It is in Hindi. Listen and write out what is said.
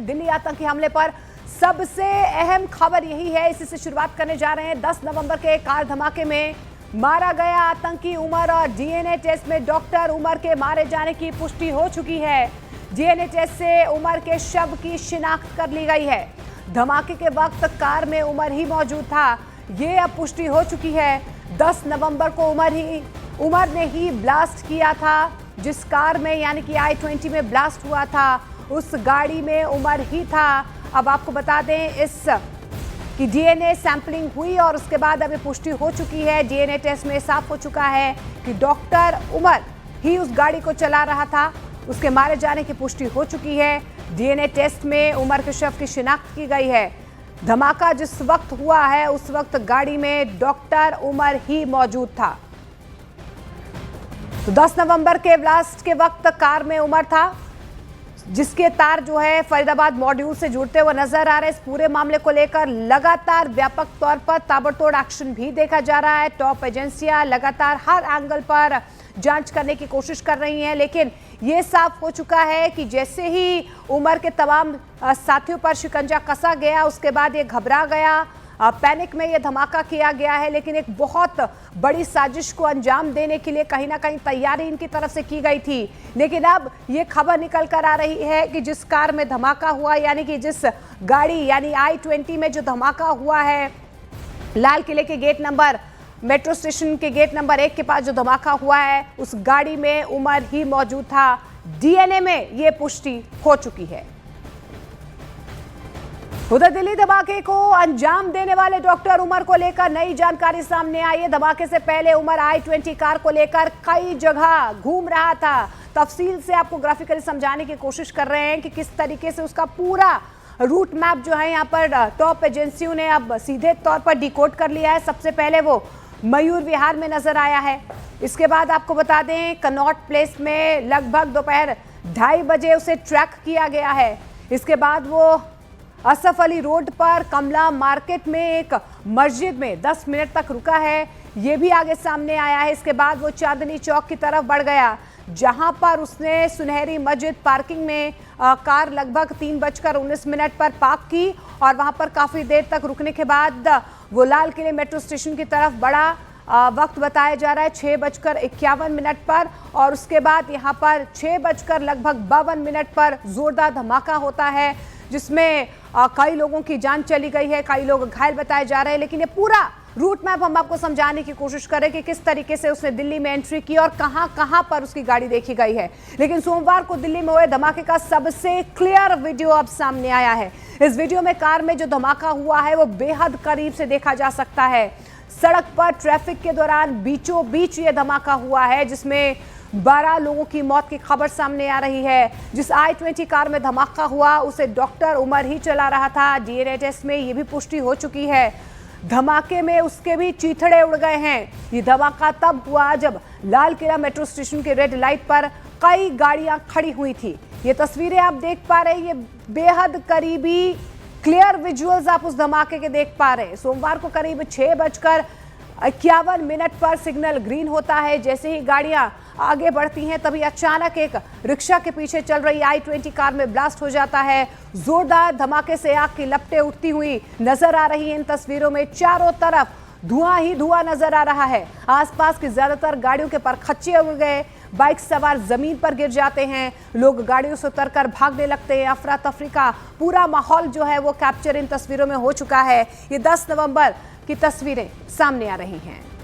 दिल्ली आतंकी हमले पर सबसे अहम खबर यही है, इसी से शुरुआत करने जा रहे हैं। 10 नवंबर के कार धमाके में मारा गया आतंकी उमर और डीएनए टेस्ट में डॉक्टर उमर के मारे जाने की पुष्टि हो चुकी है। डीएनए टेस्ट से उमर के शव की शिनाख्त कर ली गई है। धमाके के वक्त कार में उमर ही मौजूद था, ये अब पुष्टि हो चुकी है। 10 नवंबर को उमर ने ही ब्लास्ट किया था। जिस कार में यानी कि I-20 में ब्लास्ट हुआ था, उस गाड़ी में उमर ही था। अब आपको बता दें कि डीएनए सैंपलिंग हुई और उसके बाद अभी पुष्टि हो चुकी है। डीएनए टेस्ट में साफ हो चुका है कि डॉक्टर उमर ही उस गाड़ी को चला रहा था। उसके मारे जाने की पुष्टि हो चुकी है। डीएनए टेस्ट में उमर के शव की शिनाख्त की गई है। धमाका जिस वक्त हुआ है उस वक्त गाड़ी में डॉक्टर उमर ही मौजूद था। तो 10 नवंबर के ब्लास्ट के वक्त कार में उमर था, जिसके तार जो है फरीदाबाद मॉड्यूल से जुड़ते हुए नजर आ रहे हैं। इस पूरे मामले को लेकर लगातार व्यापक तौर पर ताबड़तोड़ एक्शन भी देखा जा रहा है। टॉप एजेंसियां लगातार हर एंगल पर जांच करने की कोशिश कर रही हैं, लेकिन ये साफ हो चुका है कि जैसे ही उमर के तमाम साथियों पर शिकंजा कसा गया, उसके बाद ये घबरा गया, पैनिक में ये धमाका किया गया है। लेकिन एक बहुत बड़ी साजिश को अंजाम देने के लिए कहीं ना कहीं तैयारी इनकी तरफ से की गई थी। लेकिन अब ये खबर निकल कर आ रही है कि जिस कार में धमाका हुआ, यानी कि जिस गाड़ी यानी I-20 में जो धमाका हुआ है, लाल किले के गेट नंबर मेट्रो स्टेशन के गेट नंबर 1 के पास जो धमाका हुआ है, उस गाड़ी में उमर ही मौजूद था। डीएनए में ये पुष्टि हो चुकी है। उधर दिल्ली धमाके को अंजाम देने वाले डॉक्टर उमर को लेकर नई जानकारी सामने आई है। धमाके से पहले उमर I-20 कार को लेकर कई जगह घूम रहा था। तफसील से आपको ग्राफिकली समझाने की कोशिश कर रहे हैं कि किस तरीके से उसका पूरा रूट मैप जो है यहाँ पर टॉप एजेंसियों ने अब सीधे तौर पर डिकोड कर लिया है। सबसे पहले वो मयूर विहार में नजर आया है। इसके बाद आपको बता दें कनॉट प्लेस में लगभग दोपहर 2:30 बजे उसे ट्रैक किया गया है। इसके बाद वो असफ अली रोड पर कमला मार्केट में एक मस्जिद में 10 मिनट तक रुका है, ये भी आगे सामने आया है। इसके बाद वो चांदनी चौक की तरफ बढ़ गया, जहां पर उसने सुनहरी मस्जिद पार्किंग में कार लगभग 3:19 पर पार्क की और वहां पर काफी देर तक रुकने के बाद वो लाल किले मेट्रो स्टेशन की तरफ बढ़ा। वक्त बताया जा रहा है 6:51 पर और उसके बाद यहाँ पर 6:52 पर जोरदार धमाका होता है, जिसमें कई लोगों की जान चली गई है, कई लोग घायल बताए जा रहे हैं। लेकिन ये पूरा रूट मैप हम आपको समझाने की कोशिश करें कि किस तरीके से उसने दिल्ली में एंट्री की और कहां पर उसकी गाड़ी देखी गई है। लेकिन सोमवार को दिल्ली में हुए धमाके का सबसे क्लियर वीडियो अब सामने आया है। इस वीडियो में कार में जो धमाका हुआ है वो बेहद करीब से देखा जा सकता है। सड़क पर ट्रैफिक के दौरान बीचों बीच ये धमाका हुआ है, जिसमें 12 लोगों की मौत की खबर सामने आ रही है। जिस I-20 कार में धमाका हुआ उसे डॉक्टर उमर ही चला रहा था। डीएनए टेस्ट में ये भी पुष्टि हो चुकी है। धमाके में उसके भी चीथड़े उड़ गए हैं। ये धमाका तब हुआ जब लाल किला मेट्रो स्टेशन के रेड लाइट पर कई गाड़ियां खड़ी हुई थी। ये तस्वीरें आप देख पा रहे हैं, ये बेहद करीबी क्लियर विजुअल्स आप उस धमाके के देख पा रहे हैं। सोमवार को करीब 6:51 पर सिग्नल ग्रीन होता है। जैसे ही गाड़ियां आगे बढ़ती हैं तभी अचानक एक रिक्शा के पीछे चल रही I-20 कार में ब्लास्ट हो जाता है। जोरदार धमाके से आग की लपटें उठती हुई नजर आ रही हैं। इन तस्वीरों में चारों तरफ धुआं ही धुआं नजर आ रहा है। आसपास की ज्यादातर गाड़ियों के परखच्चे उड़ गए, बाइक सवार जमीन पर गिर जाते हैं, लोग गाड़ियों से उतरकर भागने लगते हैं। अफरा तफरी का पूरा माहौल जो है वो कैप्चर इन तस्वीरों में हो चुका है। ये 10 नवंबर की तस्वीरें सामने आ रही हैं।